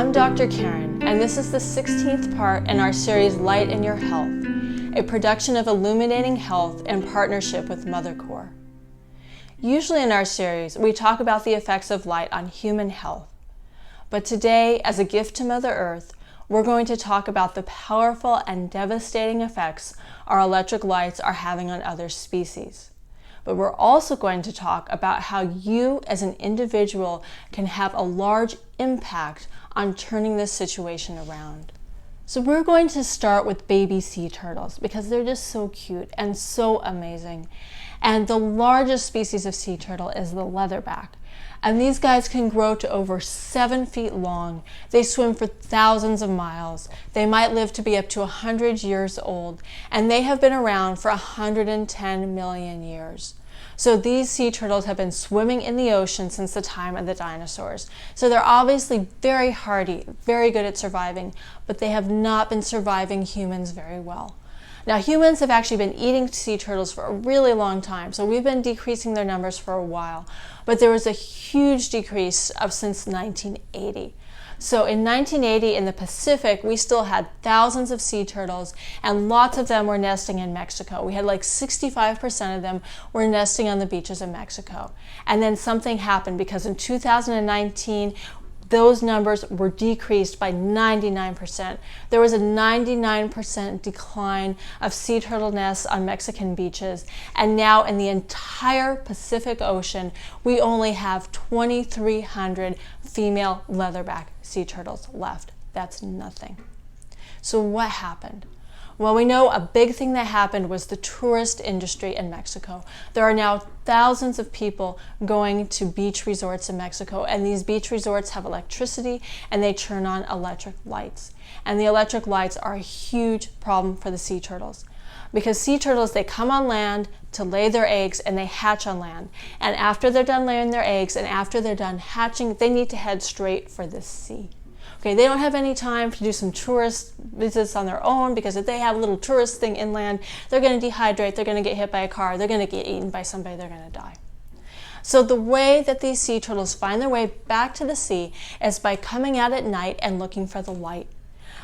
I'm Dr. Karen, and this is the 16th part in our series Light in Your Health, a production of Illuminating Health in partnership with MotherCore. Usually in our series, we talk about the effects of light on human health. But today, as a gift to Mother Earth, we're going to talk about the powerful and devastating effects our electric lights are having on other species. But we're also going to talk about how you as an individual can have a large impact on turning this situation around. So we're going to start with baby sea turtles because they're just so cute and so amazing. And the largest species of sea turtle is the leatherback. And these guys can grow to over 7 feet long. They swim for thousands of miles. They might live to be up to 100 years old, and they have been around for 110 million years. So these sea turtles have been swimming in the ocean since the time of the dinosaurs. So they're obviously very hardy, very good at surviving, but they have not been surviving humans very well. Now, humans have actually been eating sea turtles for a really long time, so we've been decreasing their numbers for a while. But there was a huge decrease since 1980. So in 1980 in the Pacific, we still had thousands of sea turtles, and lots of them were nesting in Mexico. We had like 65% of them were nesting on the beaches of Mexico. And then something happened because in 2019, those numbers were decreased by 99%. There was a 99% decline of sea turtle nests on Mexican beaches. And now in the entire Pacific Ocean, we only have 2,300 female leatherback sea turtles left. That's nothing. So what happened? Well, we know a big thing that happened was the tourist industry in Mexico. There are now thousands of people going to beach resorts in Mexico, and these beach resorts have electricity and they turn on electric lights. And the electric lights are a huge problem for the sea turtles. Because sea turtles, they come on land to lay their eggs and they hatch on land. And after they're done laying their eggs and after they're done hatching, they need to head straight for the sea. Okay, they don't have any time to do some tourist visits on their own, because if they have a little tourist thing inland, they're going to dehydrate, they're going to get hit by a car, they're going to get eaten by somebody, they're going to die. So the way that these sea turtles find their way back to the sea is by coming out at night and looking for the light.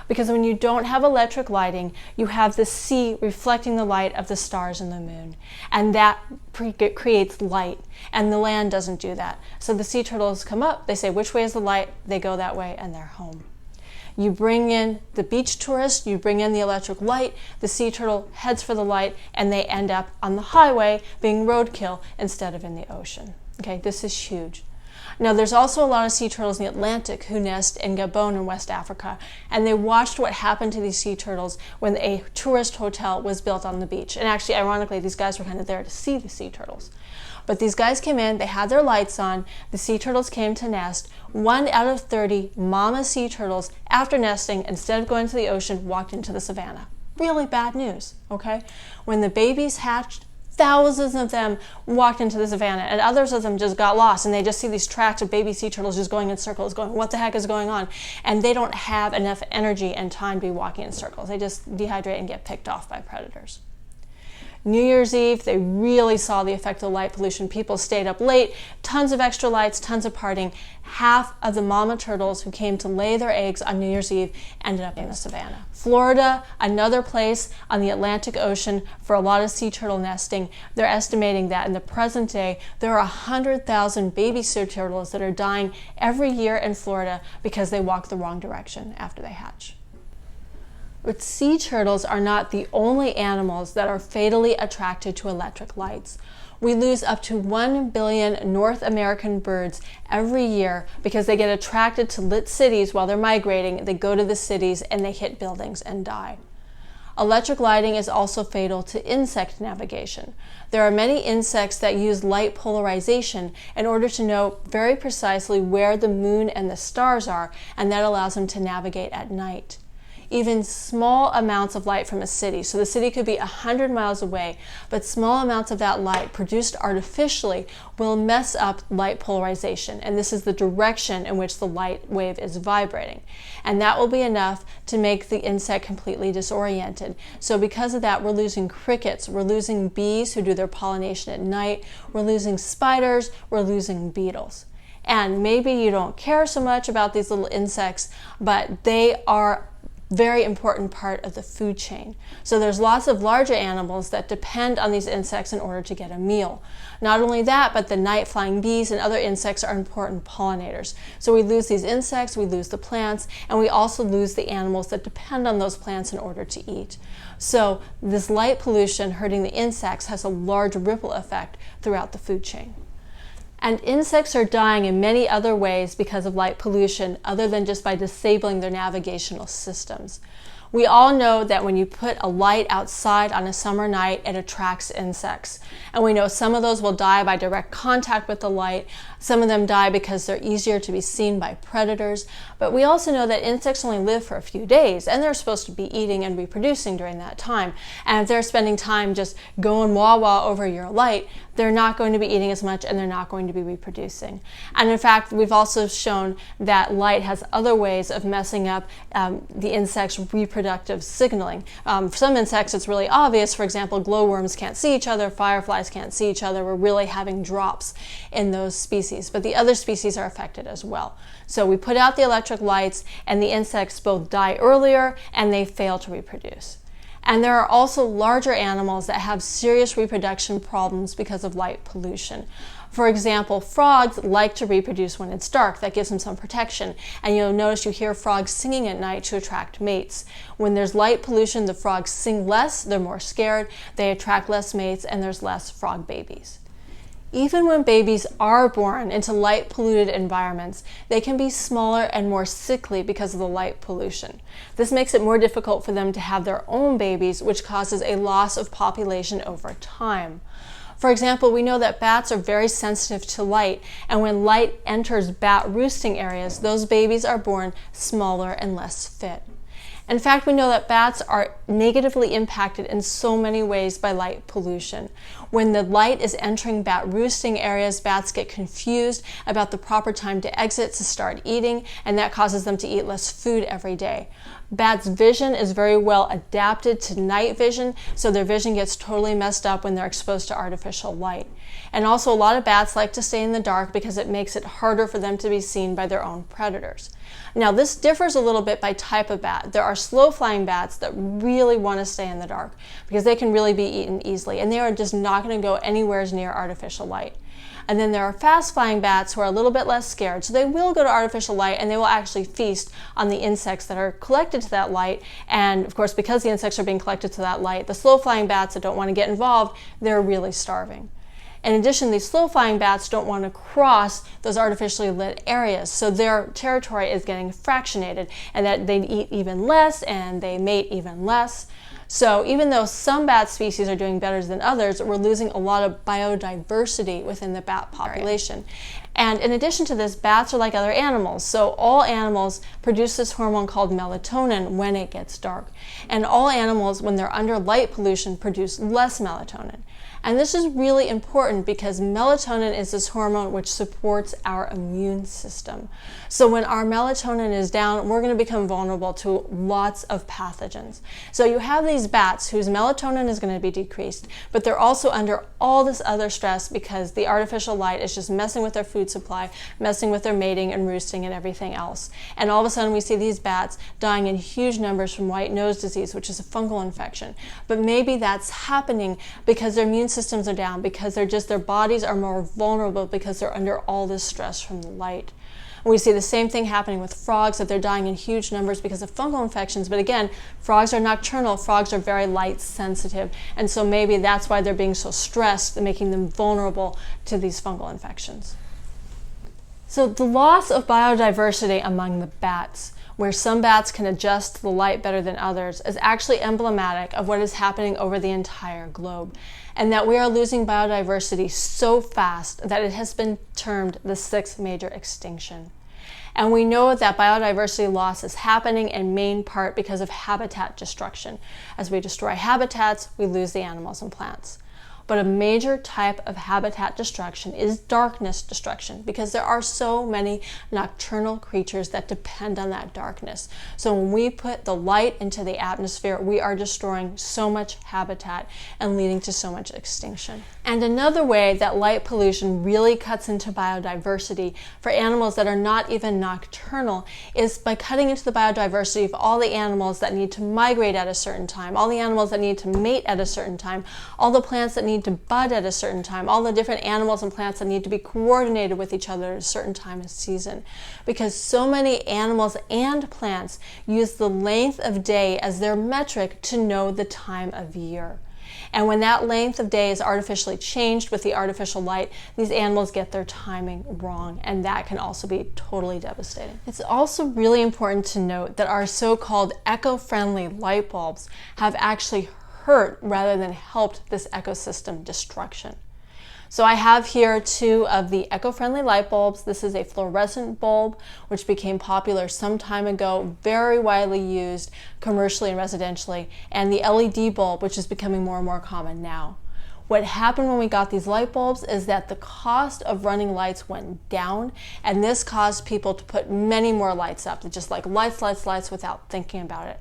Because when you don't have electric lighting, you have the sea reflecting the light of the stars and the moon. And that creates light. And the land doesn't do that. So the sea turtles come up, they say, which way is the light? They go that way and they're home. You bring in the beach tourist, you bring in the electric light, the sea turtle heads for the light, and they end up on the highway being roadkill instead of in the ocean. Okay, this is huge. Now, there's also a lot of sea turtles in the Atlantic who nest in Gabon in West Africa, and they watched what happened to these sea turtles when a tourist hotel was built on the beach. And actually, ironically, these guys were kind of there to see the sea turtles. But these guys came in, they had their lights on, the sea turtles came to nest. 1 out of 30 mama sea turtles, after nesting, instead of going to the ocean, walked into the savannah. Really bad news, okay? When the babies hatched, thousands of them walked into the savannah, and others of them just got lost, and they just see these tracks of baby sea turtles just going in circles, going, what the heck is going on? And they don't have enough energy and time to be walking in circles. They just dehydrate and get picked off by predators. New Year's Eve, they really saw the effect of light pollution. People stayed up late, tons of extra lights, tons of partying. Half of the mama turtles who came to lay their eggs on New Year's Eve ended up in the savannah. Florida, another place on the Atlantic Ocean for a lot of sea turtle nesting. They're estimating that in the present day, there are 100,000 baby sea turtles that are dying every year in Florida because they walk the wrong direction after they hatch. But sea turtles are not the only animals that are fatally attracted to electric lights. We lose up to 1 billion North American birds every year because they get attracted to lit cities while they're migrating. They go to the cities and they hit buildings and die. Electric lighting is also fatal to insect navigation. There are many insects that use light polarization in order to know very precisely where the moon and the stars are, and that allows them to navigate at night. Even small amounts of light from a city, so the city could be 100 miles away, but small amounts of that light produced artificially will mess up light polarization, and this is the direction in which the light wave is vibrating. And that will be enough to make the insect completely disoriented. So because of that, we're losing crickets, we're losing bees who do their pollination at night, we're losing spiders, we're losing beetles. And maybe you don't care so much about these little insects, but they are very important part of the food chain. So there's lots of larger animals that depend on these insects in order to get a meal. Not only that, but the night flying bees and other insects are important pollinators. So we lose these insects, we lose the plants, and we also lose the animals that depend on those plants in order to eat. So this light pollution hurting the insects has a large ripple effect throughout the food chain. And insects are dying in many other ways because of light pollution, other than just by disabling their navigational systems. We all know that when you put a light outside on a summer night, it attracts insects. And we know some of those will die by direct contact with the light. Some of them die because they're easier to be seen by predators. But we also know that insects only live for a few days, and they're supposed to be eating and reproducing during that time. And if they're spending time just going wah-wah over your light, they're not going to be eating as much, and they're not going to be reproducing. And in fact, we've also shown that light has other ways of messing up the insect's reproductive signaling. For some insects, it's really obvious. For example, glowworms can't see each other, fireflies can't see each other. We're really having drops in those species, but the other species are affected as well. So we put out the electric lights, and the insects both die earlier and they fail to reproduce. And there are also larger animals that have serious reproduction problems because of light pollution. For example, frogs like to reproduce when it's dark. That gives them some protection. And you'll notice you hear frogs singing at night to attract mates. When there's light pollution, the frogs sing less, they're more scared, they attract less mates, and there's less frog babies. Even when babies are born into light polluted environments, they can be smaller and more sickly because of the light pollution. This makes it more difficult for them to have their own babies, which causes a loss of population over time. For example, we know that bats are very sensitive to light, and when light enters bat roosting areas, those babies are born smaller and less fit. In fact, we know that bats are negatively impacted in so many ways by light pollution. When the light is entering bat roosting areas, bats get confused about the proper time to exit to start eating, and that causes them to eat less food every day. Bats' vision is very well adapted to night vision, so their vision gets totally messed up when they're exposed to artificial light. And also, a lot of bats like to stay in the dark because it makes it harder for them to be seen by their own predators. Now, this differs a little bit by type of bat. There are slow-flying bats that really want to stay in the dark because they can really be eaten easily, and they are just not going to go anywhere near artificial light. And then there are fast-flying bats who are a little bit less scared, so they will go to artificial light and they will actually feast on the insects that are collected to that light. And of course, because the insects are being collected to that light, the slow-flying bats that don't want to get involved, they're really starving. In addition, these slow-flying bats don't want to cross those artificially lit areas, so their territory is getting fractionated, and that they eat even less and they mate even less. So even though some bat species are doing better than others, we're losing a lot of biodiversity within the bat population. And in addition to this, bats are like other animals. So all animals produce this hormone called melatonin when it gets dark. And all animals, when they're under light pollution, produce less melatonin. And this is really important because melatonin is this hormone which supports our immune system. So when our melatonin is down, we're going to become vulnerable to lots of pathogens. So you have these bats whose melatonin is going to be decreased, but they're also under all this other stress because the artificial light is just messing with their food supply, messing with their mating and roosting and everything else. And all of a sudden we see these bats dying in huge numbers from white nose disease, which is a fungal infection. But maybe that's happening because their immune systems are down, because their bodies are more vulnerable because they're under all this stress from the light. And we see the same thing happening with frogs, that they're dying in huge numbers because of fungal infections. But again, frogs are nocturnal, frogs are very light sensitive, and so maybe that's why they're being so stressed, making them vulnerable to these fungal infections. So the loss of biodiversity among the bats, where some bats can adjust to the light better than others, is actually emblematic of what is happening over the entire globe, and that we are losing biodiversity so fast that it has been termed the sixth major extinction. And we know that biodiversity loss is happening in main part because of habitat destruction. As we destroy habitats, we lose the animals and plants. But a major type of habitat destruction is darkness destruction, because there are so many nocturnal creatures that depend on that darkness. So when we put the light into the atmosphere, we are destroying so much habitat and leading to so much extinction. And another way that light pollution really cuts into biodiversity for animals that are not even nocturnal is by cutting into the biodiversity of all the animals that need to migrate at a certain time, all the animals that need to mate at a certain time, all the plants that need to bud at a certain time, all the different animals and plants that need to be coordinated with each other at a certain time of season. Because so many animals and plants use the length of day as their metric to know the time of year. And when that length of day is artificially changed with the artificial light, these animals get their timing wrong, and that can also be totally devastating. It's also really important to note that our so-called eco-friendly light bulbs have actually hurt rather than helped this ecosystem destruction. So I have here two of the eco-friendly light bulbs. This is a fluorescent bulb, which became popular some time ago, very widely used commercially and residentially, and the LED bulb, which is becoming more and more common now. What happened when we got these light bulbs is that the cost of running lights went down, and this caused people to put many more lights up. They're just like lights, lights, lights without thinking about it.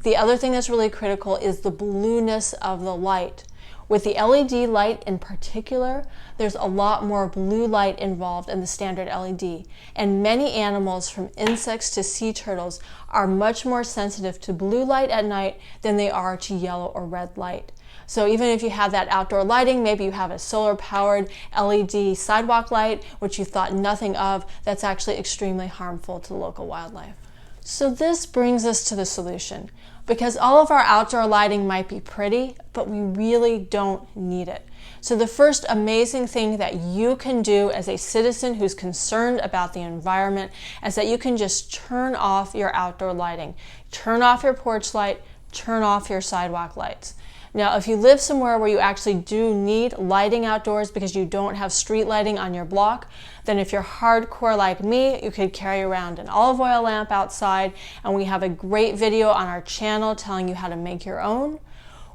The other thing that's really critical is the blueness of the light. With the LED light in particular, there's a lot more blue light involved in the standard LED, and many animals, from insects to sea turtles, are much more sensitive to blue light at night than they are to yellow or red light. So even if you have that outdoor lighting, maybe you have a solar-powered LED sidewalk light, which you thought nothing of, that's actually extremely harmful to the local wildlife. So this brings us to the solution. Because all of our outdoor lighting might be pretty, but we really don't need it. So the first amazing thing that you can do as a citizen who's concerned about the environment is that you can just turn off your outdoor lighting. Turn off your porch light, turn off your sidewalk lights. Now, if you live somewhere where you actually do need lighting outdoors because you don't have street lighting on your block, then if you're hardcore like me, you could carry around an olive oil lamp outside, and we have a great video on our channel telling you how to make your own.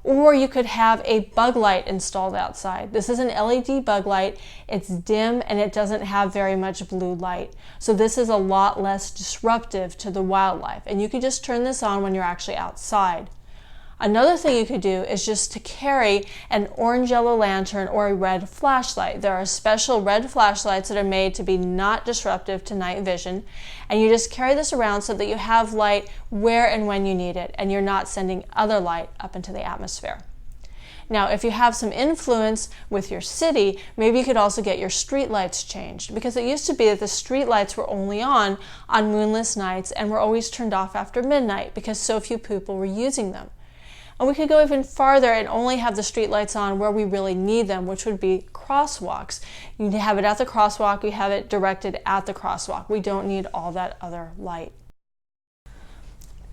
Or you could have a bug light installed outside. This is an LED bug light. It's dim and it doesn't have very much blue light. So this is a lot less disruptive to the wildlife. And you could just turn this on when you're actually outside. Another thing you could do is just to carry an orange-yellow lantern or a red flashlight. There are special red flashlights that are made to be not disruptive to night vision, and you just carry this around so that you have light where and when you need it, and you're not sending other light up into the atmosphere. Now, if you have some influence with your city, maybe you could also get your street lights changed, because it used to be that the street lights were only on moonless nights and were always turned off after midnight because so few people were using them. And we could go even farther and only have the street lights on where we really need them, which would be crosswalks. You have it at the crosswalk, we have it directed at the crosswalk. We don't need all that other light.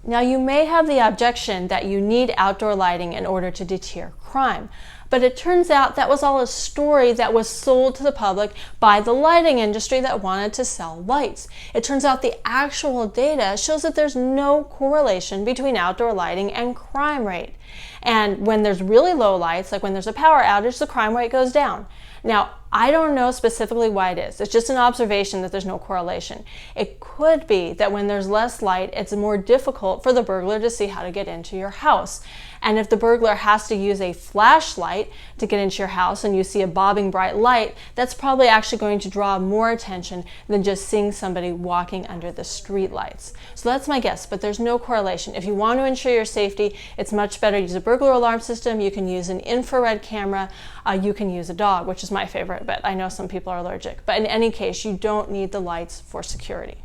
Now, you may have the objection that you need outdoor lighting in order to deter crime, but it turns out that was all a story that was sold to the public by the lighting industry that wanted to sell lights. It turns out the actual data shows that there's no correlation between outdoor lighting and crime rate. And when there's really low lights, like when there's a power outage, the crime rate goes down. Now, I don't know specifically why it is. It's just an observation that there's no correlation. It could be that when there's less light, it's more difficult for the burglar to see how to get into your house. And if the burglar has to use a flashlight to get into your house and you see a bobbing bright light, that's probably actually going to draw more attention than just seeing somebody walking under the street lights. So that's my guess, but there's no correlation. If you want to ensure your safety, it's much better to use a burglar alarm system. You can use an infrared camera. You can use a dog, which is my favorite, but I know some people are allergic. But in any case, you don't need the lights for security.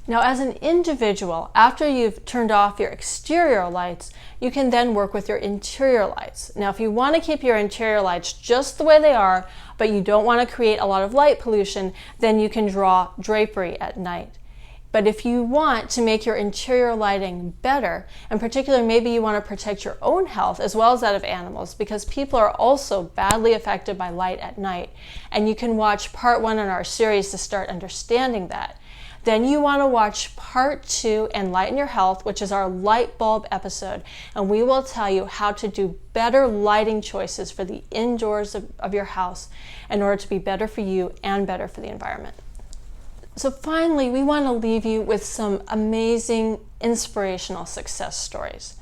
Now, as an individual, after you've turned off your exterior lights, you can then work with your interior lights. Now, if you want to keep your interior lights just the way they are, but you don't want to create a lot of light pollution, then you can draw drapery at night. But if you want to make your interior lighting better, in particular, maybe you want to protect your own health as well as that of animals, because people are also badly affected by light at night. And you can watch part 1 in our series to start understanding that. Then you want to watch part 2 in Lighten Your Health, which is our light bulb episode, and we will tell you how to do better lighting choices for the indoors of your house in order to be better for you and better for the environment. So finally, we want to leave you with some amazing, inspirational success stories.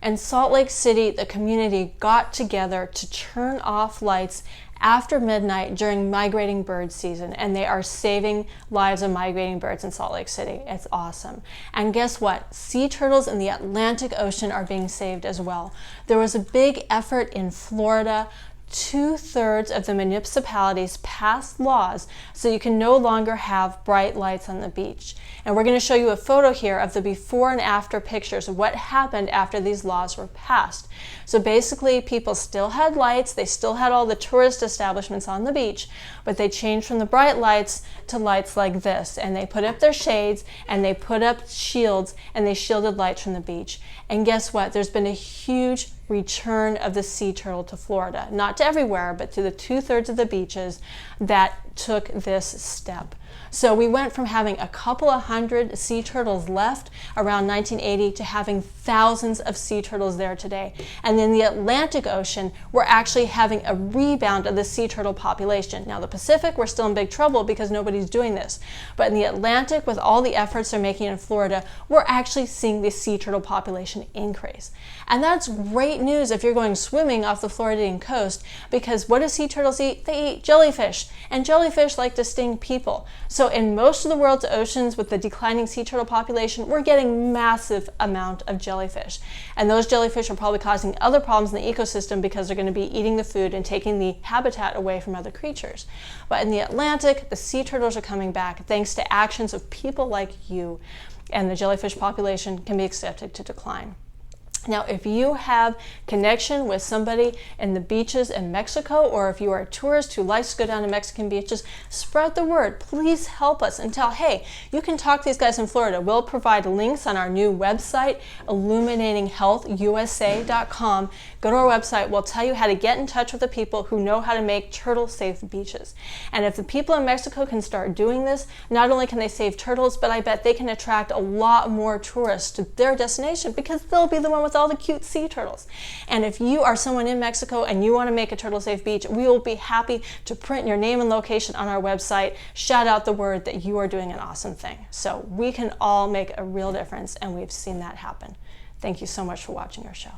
In Salt Lake City, the community got together to turn off lights after midnight during migrating bird season, and they are saving lives of migrating birds in Salt Lake City. It's awesome. And guess what? Sea turtles in the Atlantic Ocean are being saved as well. There was a big effort in Florida. 2/3 of the municipalities passed laws so you can no longer have bright lights on the beach. And we're going to show you a photo here of the before and after pictures of what happened after these laws were passed. So basically, people still had lights, they still had all the tourist establishments on the beach, but they changed from the bright lights to lights like this, and they put up their shades and they put up shields and they shielded lights from the beach. And guess what? There's been a huge return of the sea turtle to Florida. Not to everywhere, but to the 2/3 of the beaches that took this step. So we went from having a couple of hundred sea turtles left around 1980 to having thousands of sea turtles there today. And in the Atlantic Ocean, we're actually having a rebound of the sea turtle population. Now the Pacific, we're still in big trouble because nobody's doing this. But in the Atlantic, with all the efforts they're making in Florida, we're actually seeing the sea turtle population increase. And that's great news if you're going swimming off the Floridian coast, because what do sea turtles eat? They eat jellyfish, and jellyfish like to sting people. So in most of the world's oceans, with the declining sea turtle population, we're getting massive amount of jellyfish. And those jellyfish are probably causing other problems in the ecosystem because they're going to be eating the food and taking the habitat away from other creatures. But in the Atlantic, the sea turtles are coming back thanks to actions of people like you, and the jellyfish population can be expected to decline. Now, if you have connection with somebody in the beaches in Mexico, or if you are a tourist who likes to go down to Mexican beaches, spread the word. Please help us and tell, hey, you can talk to these guys in Florida. We'll provide links on our new website, illuminatinghealthusa.com. Go to our website. We'll tell you how to get in touch with the people who know how to make turtle-safe beaches. And if the people in Mexico can start doing this, not only can they save turtles, but I bet they can attract a lot more tourists to their destination because they'll be the one with all the cute sea turtles. And if you are someone in Mexico and you want to make a turtle-safe beach, we will be happy to print your name and location on our website, shout out the word that you are doing an awesome thing. So we can all make a real difference, and we've seen that happen. Thank you so much for watching our show.